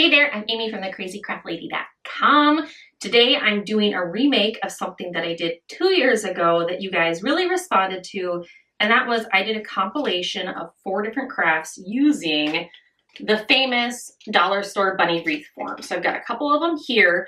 Hey there, I'm Amy from thecrazycraftlady.com. Today I'm doing a remake of something that I did 2 years ago that you guys really responded to, and that was I did a compilation of 4 different crafts using the famous dollar store bunny wreath form. So I've got a couple of them here.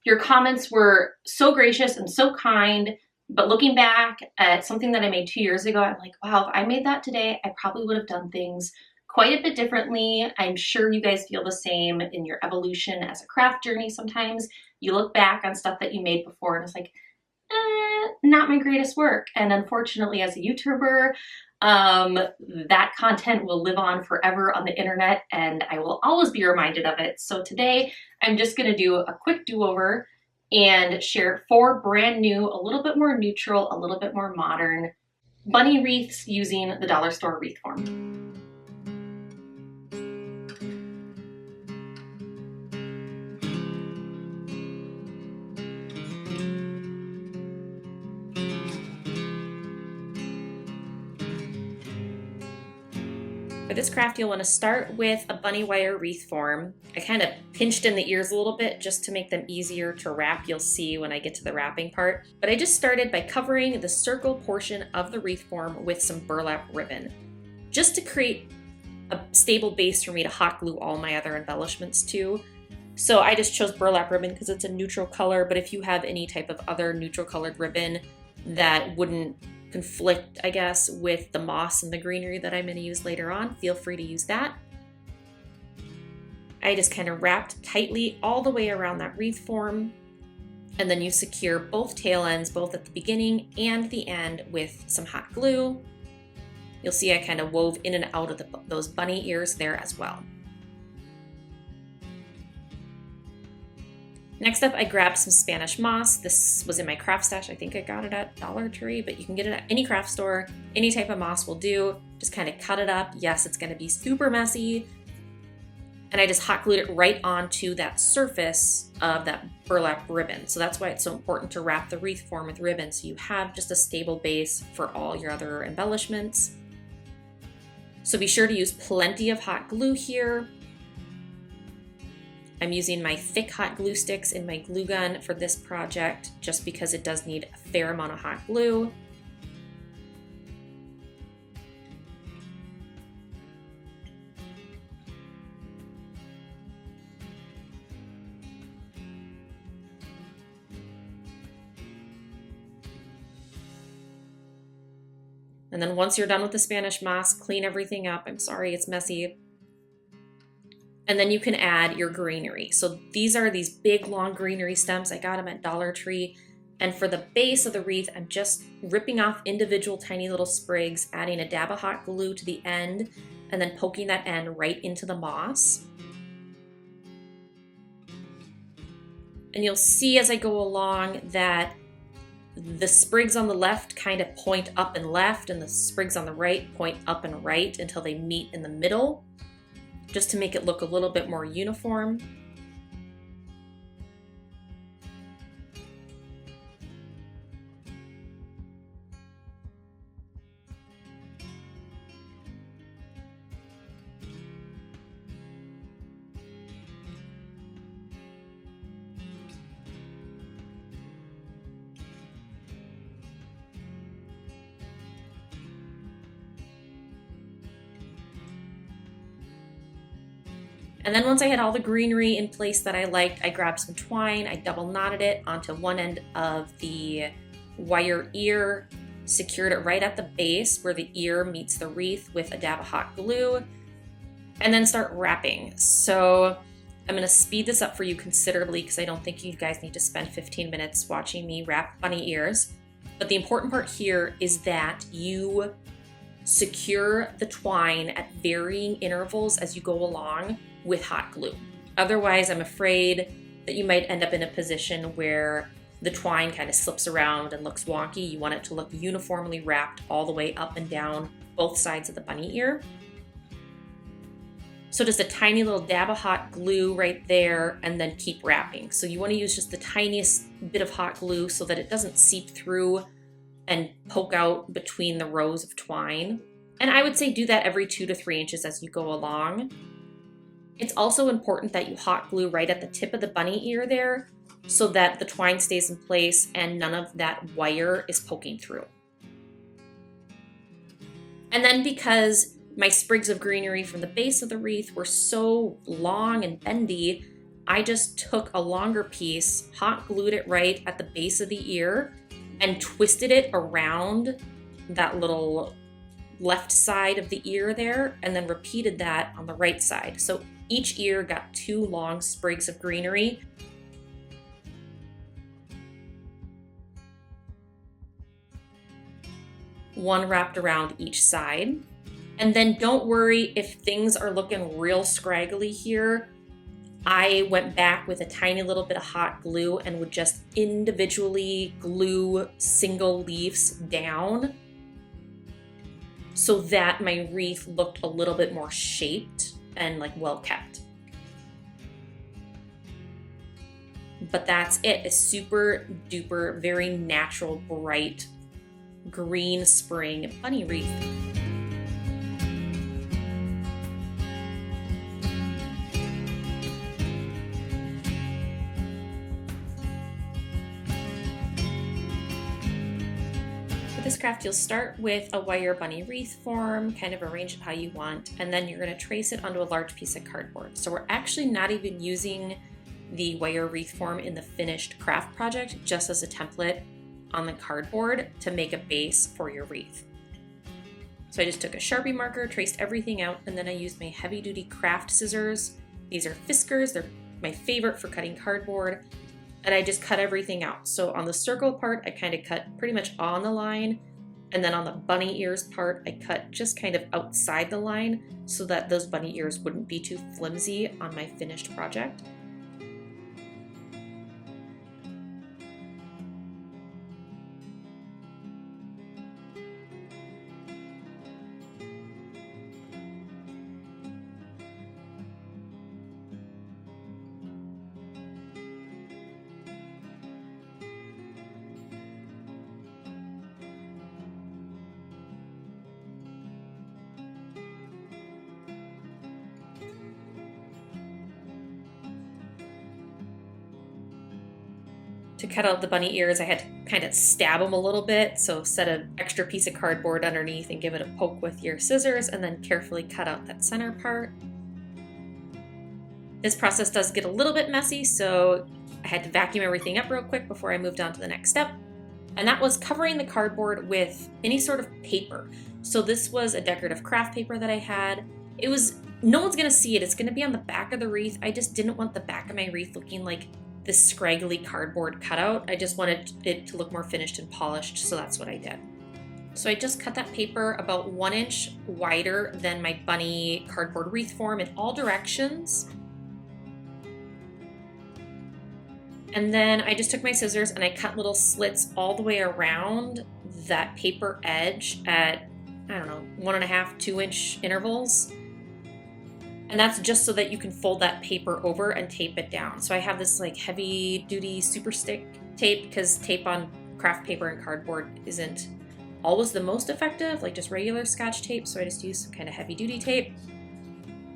Your comments were so gracious and so kind, but looking back at something that I made 2 years ago, I'm like, wow, if I made that today, I probably would have done things quite a bit differently. I'm sure you guys feel the same in your evolution as a craft journey. Sometimes you look back on stuff that you made before and it's like, not my greatest work. And unfortunately, as a YouTuber, that content will live on forever on the internet and I will always be reminded of it. So today I'm just going to do a quick do-over and share 4 brand new, a little bit more neutral, a little bit more modern bunny wreaths using the dollar store wreath form. For this craft, you'll want to start with a bunny wire wreath form. I kind of pinched in the ears a little bit just to make them easier to wrap. You'll see when I get to the wrapping part. But I just started by covering the circle portion of the wreath form with some burlap ribbon, just to create a stable base for me to hot glue all my other embellishments to. So I just chose burlap ribbon because it's a neutral color, but if you have any type of other neutral colored ribbon that wouldn't conflict, I guess, with the moss and the greenery that I'm going to use later on, feel free to use that. I just kind of wrapped tightly all the way around that wreath form, and then you secure both tail ends, both at the beginning and the end, with some hot glue. You'll see I kind of wove in and out of those bunny ears there as well. Next up, I grabbed some Spanish moss. This was in my craft stash. I think I got it at Dollar Tree, but you can get it at any craft store. Any type of moss will do. Just kind of cut it up. Yes, it's going to be super messy. And I just hot glued it right onto that surface of that burlap ribbon. So that's why it's so important to wrap the wreath form with ribbon, so you have just a stable base for all your other embellishments. So be sure to use plenty of hot glue here. I'm using my thick hot glue sticks in my glue gun for this project just because it does need a fair amount of hot glue. And then once you're done with the Spanish moss, clean everything up. I'm sorry, it's messy. And then you can add your greenery. So these are these big, long greenery stems. I got them at Dollar Tree. And for the base of the wreath, I'm just ripping off individual tiny little sprigs, adding a dab of hot glue to the end, and then poking that end right into the moss. And you'll see as I go along that the sprigs on the left kind of point up and left, and the sprigs on the right point up and right until they meet in the middle, just to make it look a little bit more uniform. And then once I had all the greenery in place that I liked, I grabbed some twine, I double knotted it onto one end of the wire ear, secured it right at the base where the ear meets the wreath with a dab of hot glue, and then start wrapping. So I'm gonna speed this up for you considerably because I don't think you guys need to spend 15 minutes watching me wrap bunny ears. But the important part here is that you secure the twine at varying intervals as you go along with hot glue. Otherwise, I'm afraid that you might end up in a position where the twine kind of slips around and looks wonky. You want it to look uniformly wrapped all the way up and down both sides of the bunny ear. So just a tiny little dab of hot glue right there, and then keep wrapping. So you want to use just the tiniest bit of hot glue so that it doesn't seep through and poke out between the rows of twine. And I would say do that every 2 to 3 inches as you go along. It's also important that you hot glue right at the tip of the bunny ear there so that the twine stays in place and none of that wire is poking through. And then because my sprigs of greenery from the base of the wreath were so long and bendy, I just took a longer piece, hot glued it right at the base of the ear, and twisted it around that little left side of the ear there, and then repeated that on the right side. So each ear got 2 long sprigs of greenery. One wrapped around each side. And then don't worry if things are looking real scraggly here. I went back with a tiny little bit of hot glue and would just individually glue single leaves down so that my wreath looked a little bit more shaped and like well kept. But that's it, a super duper, very natural, bright green spring bunny wreath. For this craft, you'll start with a wire bunny wreath form, kind of arrange it how you want, and then you're going to trace it onto a large piece of cardboard. So we're actually not even using the wire wreath form in the finished craft project, just as a template on the cardboard to make a base for your wreath. So I just took a Sharpie marker, traced everything out, and then I used my heavy duty craft scissors. These are Fiskars, they're my favorite for cutting cardboard. And I just cut everything out. So on the circle part, I kind of cut pretty much on the line. And then on the bunny ears part, I cut just kind of outside the line so that those bunny ears wouldn't be too flimsy on my finished project. To cut out the bunny ears, I had to kind of stab them a little bit. So set an extra piece of cardboard underneath and give it a poke with your scissors, and then carefully cut out that center part. This process does get a little bit messy, so I had to vacuum everything up real quick before I moved on to the next step. And that was covering the cardboard with any sort of paper. So this was a decorative craft paper that I had. No one's gonna see it. It's gonna be on the back of the wreath. I just didn't want the back of my wreath looking like this scraggly cardboard cutout. I just wanted it to look more finished and polished, so that's what I did. So I just cut that paper about 1 inch wider than my bunny cardboard wreath form in all directions. And then I just took my scissors and I cut little slits all the way around that paper edge at, 1.5, 2 inch intervals. And that's just so that you can fold that paper over and tape it down. So I have this like heavy duty super stick tape, because tape on craft paper and cardboard isn't always the most effective, like just regular Scotch tape. So I just use some kind of heavy duty tape.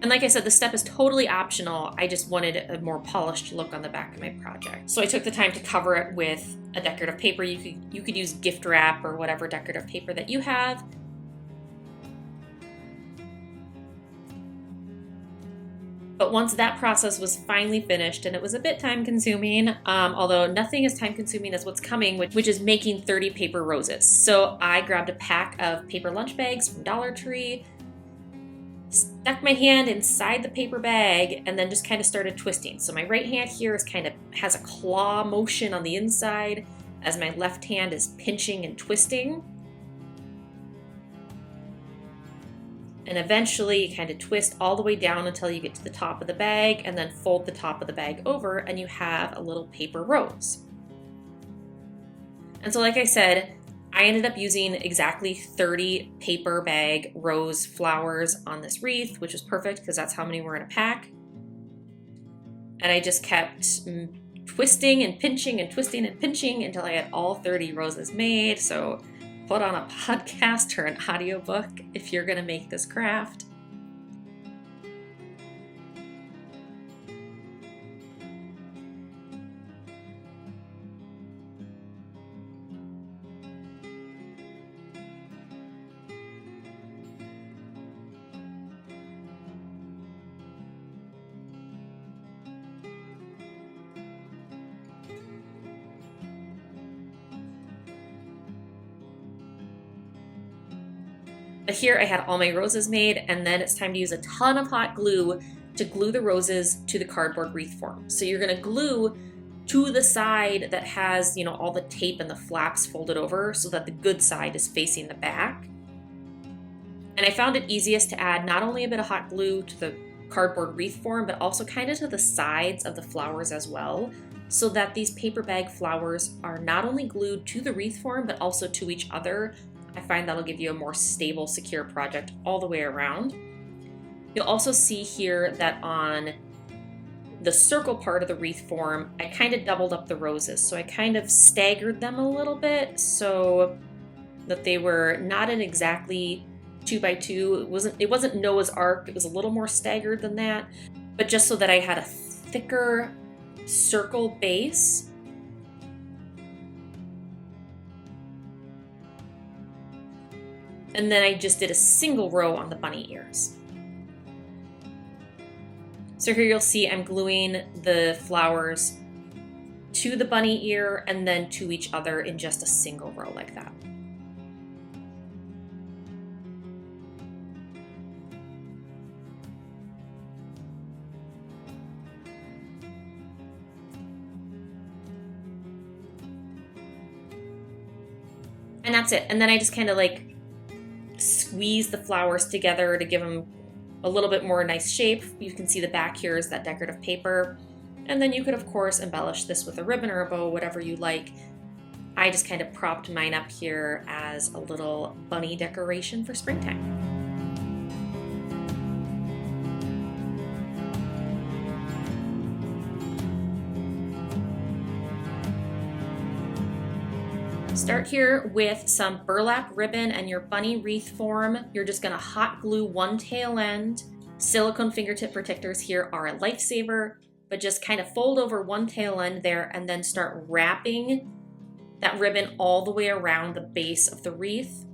And like I said, the step is totally optional. I just wanted a more polished look on the back of my project. So I took the time to cover it with a decorative paper. You could use gift wrap or whatever decorative paper that you have. But once that process was finally finished, and it was a bit time consuming, although nothing as time consuming as what's coming, which is making 30 paper roses. So I grabbed a pack of paper lunch bags from Dollar Tree, stuck my hand inside the paper bag, and then just kind of started twisting. So my right hand here has a claw motion on the inside, as my left hand is pinching and twisting. And eventually you kind of twist all the way down until you get to the top of the bag, and then fold the top of the bag over, and you have a little paper rose. And so like I said, I ended up using exactly 30 paper bag rose flowers on this wreath, which is perfect because that's how many were in a pack. And I just kept twisting and pinching and twisting and pinching until I had all 30 roses made. So put on a podcast or an audiobook if you're gonna make this craft. But here I had all my roses made, and then it's time to use a ton of hot glue to glue the roses to the cardboard wreath form. So you're gonna glue to the side that has, you know, all the tape and the flaps folded over so that the good side is facing the back. And I found it easiest to add not only a bit of hot glue to the cardboard wreath form, but also kind of to the sides of the flowers as well, so that these paper bag flowers are not only glued to the wreath form, but also to each other. I find that'll give you a more stable, secure project all the way around. You'll also see here that on the circle part of the wreath form, I kind of doubled up the roses. So I kind of staggered them a little bit so that they were not in exactly 2 by 2. It wasn't Noah's Ark. It was a little more staggered than that, but just so that I had a thicker circle base. And then I just did a single row on the bunny ears. So here you'll see I'm gluing the flowers to the bunny ear and then to each other in just a single row like that. And that's it. And then I just kind of like squeeze the flowers together to give them a little bit more nice shape. You can see the back here is that decorative paper. And then you could, of course, embellish this with a ribbon or a bow, whatever you like. I just kind of propped mine up here as a little bunny decoration for springtime. Start here with some burlap ribbon and your bunny wreath form. You're just gonna hot glue one tail end. Silicone fingertip protectors here are a lifesaver, but just kind of fold over one tail end there and then start wrapping that ribbon all the way around the base of the wreath.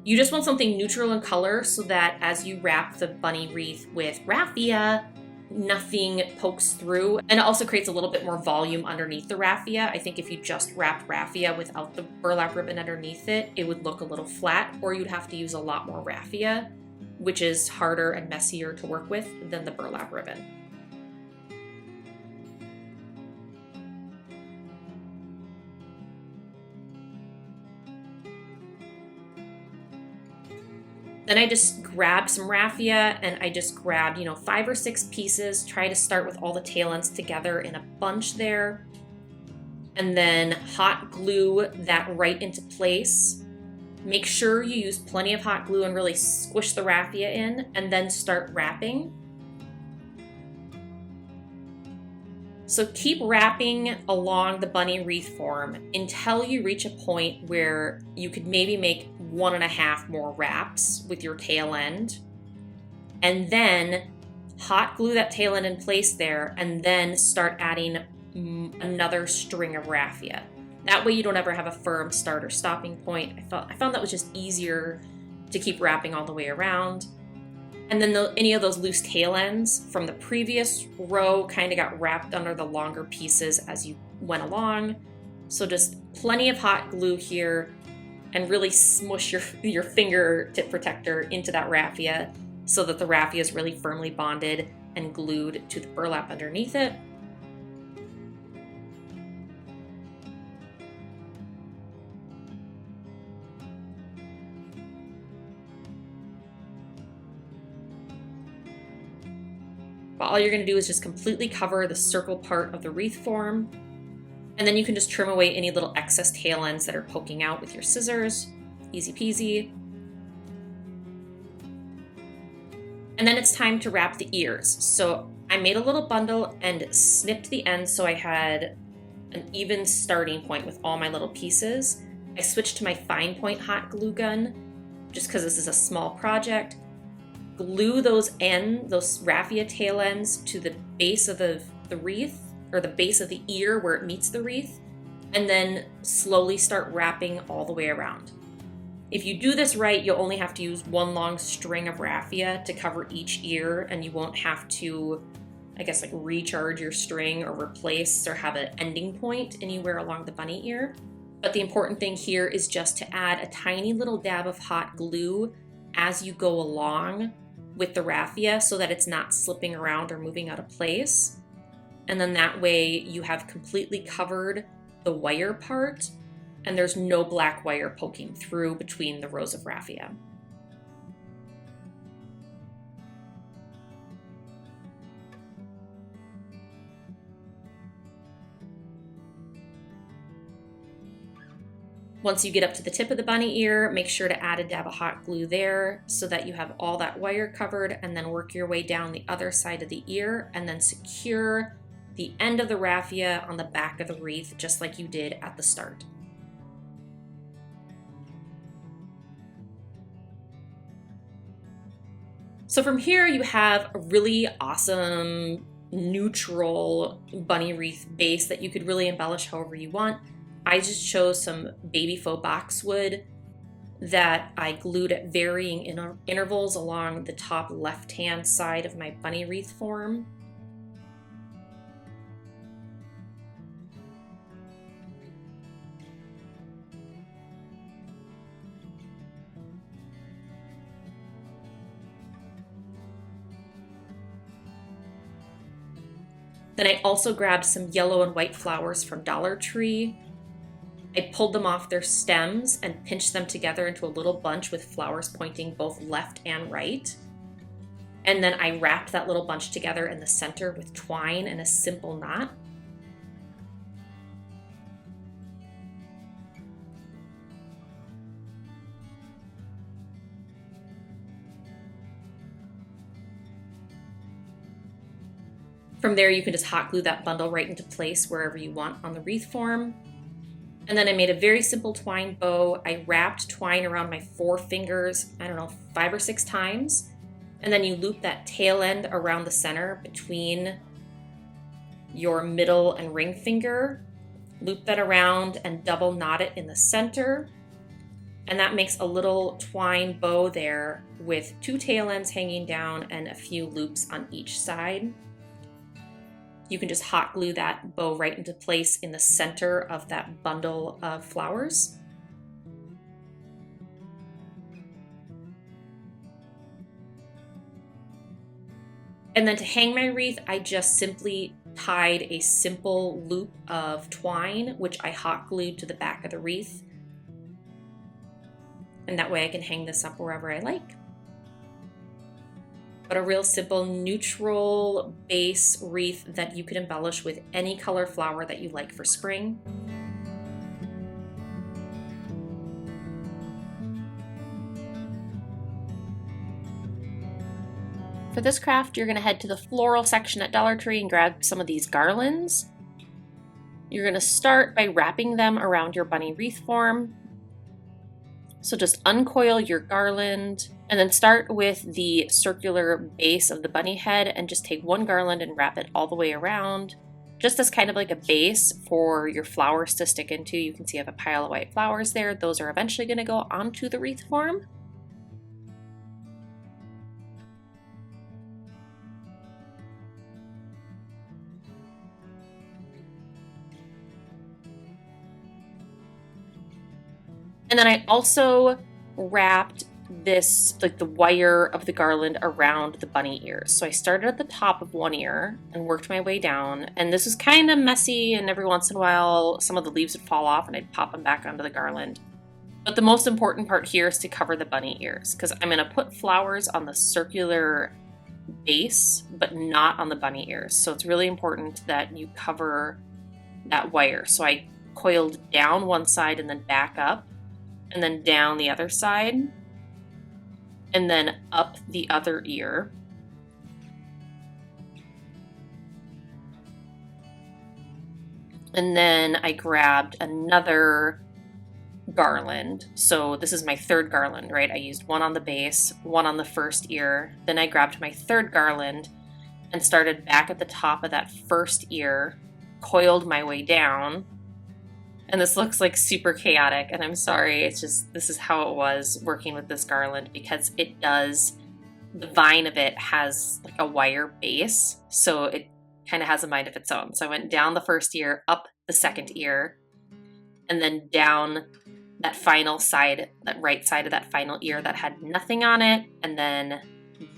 You just want something neutral in color so that as you wrap the bunny wreath with raffia, nothing pokes through, and it also creates a little bit more volume underneath the raffia. I think if you just wrapped raffia without the burlap ribbon underneath it, it would look a little flat, or you'd have to use a lot more raffia, which is harder and messier to work with than the burlap ribbon. Then I just grabbed some raffia and I just grabbed, 5 or 6 pieces, try to start with all the tail ends together in a bunch there, and then hot glue that right into place. Make sure you use plenty of hot glue and really squish the raffia in, and then start wrapping. So keep wrapping along the bunny wreath form until you reach a point where you could maybe make 1.5 more wraps with your tail end, and then hot glue that tail end in place there, and then start adding another string of raffia. That way you don't ever have a firm start or stopping point. I found that was just easier to keep wrapping all the way around. And then any of those loose tail ends from the previous row kind of got wrapped under the longer pieces as you went along. So just plenty of hot glue here, and really smush your fingertip protector into that raffia so that the raffia is really firmly bonded and glued to the burlap underneath it. But all you're going to do is just completely cover the circle part of the wreath form. And then you can just trim away any little excess tail ends that are poking out with your scissors. Easy peasy. And then it's time to wrap the ears. So I made a little bundle and snipped the ends so I had an even starting point with all my little pieces. I switched to my fine point hot glue gun just because this is a small project. Glue those raffia tail ends to the base of the wreath, or the base of the ear where it meets the wreath, and then slowly start wrapping all the way around. If you do this right, you'll only have to use one long string of raffia to cover each ear, and you won't have to, recharge your string or replace or have an ending point anywhere along the bunny ear. But the important thing here is just to add a tiny little dab of hot glue as you go along with the raffia so that it's not slipping around or moving out of place. And then that way you have completely covered the wire part and there's no black wire poking through between the rows of raffia. Once you get up to the tip of the bunny ear, make sure to add a dab of hot glue there so that you have all that wire covered, and then work your way down the other side of the ear and then secure the end of the raffia on the back of the wreath just like you did at the start. So from here you have a really awesome neutral bunny wreath base that you could really embellish however you want. I just chose some baby faux boxwood that I glued at varying intervals along the top left-hand side of my bunny wreath form. Then I also grabbed some yellow and white flowers from Dollar Tree. I pulled them off their stems and pinched them together into a little bunch with flowers pointing both left and right. And then I wrapped that little bunch together in the center with twine and a simple knot. From there, you can just hot glue that bundle right into place wherever you want on the wreath form. And then I made a very simple twine bow. I wrapped twine around my 4 fingers, 5 or 6 times. And then you loop that tail end around the center between your middle and ring finger. Loop that around and double knot it in the center. And that makes a little twine bow there with 2 tail ends hanging down and a few loops on each side. You can just hot glue that bow right into place in the center of that bundle of flowers. And then to hang my wreath, I just simply tied a simple loop of twine, which I hot glued to the back of the wreath. And that way I can hang this up wherever I like. But a real simple neutral base wreath that you could embellish with any color flower that you like for spring. For this craft, you're going to head to the floral section at Dollar Tree and grab some of these garlands. You're going to start by wrapping them around your bunny wreath form. So just uncoil your garland and then start with the circular base of the bunny head and just take one garland and wrap it all the way around, just as kind of like a base for your flowers to stick into. You can see I have a pile of white flowers there. Those are eventually going to go onto the wreath form. And then I also wrapped this, like the wire of the garland around the bunny ears. So I started at the top of one ear and worked my way down. And this was kind of messy, and every once in a while some of the leaves would fall off and I'd pop them back onto the garland. But the most important part here is to cover the bunny ears, because I'm going to put flowers on the circular base, but not on the bunny ears. So it's really important that you cover that wire. So I coiled down one side and then back up, and then down the other side, and then up the other ear. And then I grabbed another garland. So this is my third garland, right? I used one on the base, one on the first ear. Then I grabbed my third garland and started back at the top of that first ear, coiled my way down. And this looks like super chaotic, and I'm sorry, it's just, this is how it was working with this garland, because it does, the vine of it has like a wire base, so it kind of has a mind of its own. So I went down the first ear, up the second ear, and then down that final side, that right side of that final ear that had nothing on it, and then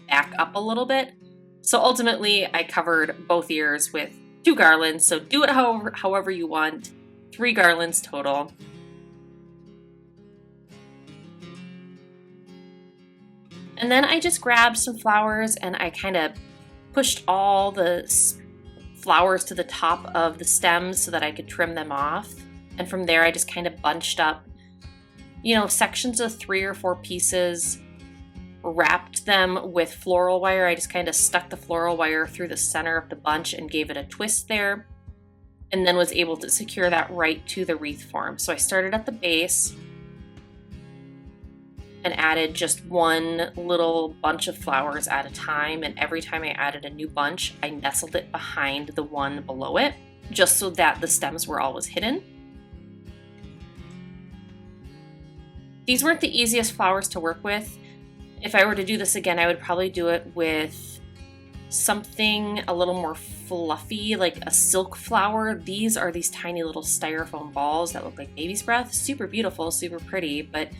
back up a little bit. So ultimately I covered both ears with 2 garlands, so do it however you want. 3 garlands total. And then I just grabbed some flowers and I kind of pushed all the flowers to the top of the stems so that I could trim them off. And from there I just kind of bunched up, you know, sections of 3 or 4 pieces, wrapped them with floral wire. I just kind of stuck the floral wire through the center of the bunch and gave it a twist there, and then was able to secure that right to the wreath form. So I started at the base and added just one little bunch of flowers at a time, and every time I added a new bunch, I nestled it behind the one below it, just so that the stems were always hidden. These weren't the easiest flowers to work with. If I were to do this again, I would probably do it with something a little more fluffy, like a silk flower. These are these tiny little styrofoam balls that look like baby's breath. Super beautiful, super pretty, but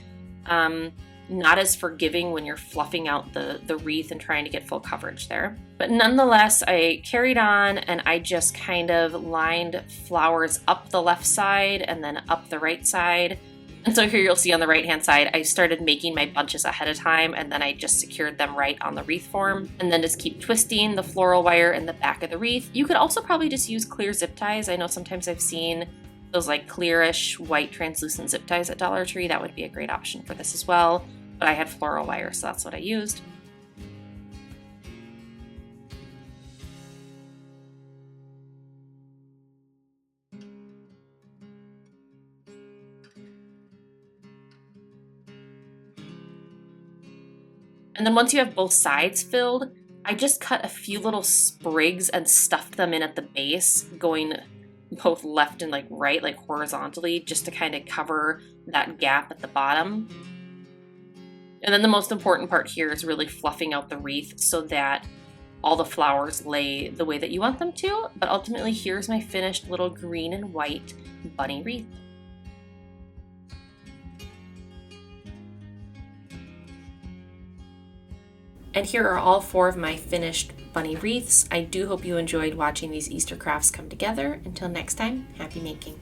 not as forgiving when you're fluffing out the wreath and trying to get full coverage there. But nonetheless, I carried on and I just kind of lined flowers up the left side and then up the right side. And so here you'll see on the right hand side, I started making my bunches ahead of time, and then I just secured them right on the wreath form, and then just keep twisting the floral wire in the back of the wreath. You could also probably just use clear zip ties. I know sometimes I've seen those like clearish white translucent zip ties at Dollar Tree. That would be a great option for this as well, but I had floral wire, so that's what I used. And then once you have both sides filled, I just cut a few little sprigs and stuffed them in at the base, going both left and like right, like horizontally, just to kind of cover that gap at the bottom. And then the most important part here is really fluffing out the wreath so that all the flowers lay the way that you want them to. But ultimately, here's my finished little green and white bunny wreath. And here are all 4 of my finished bunny wreaths. I do hope you enjoyed watching these Easter crafts come together. Until next time, happy making.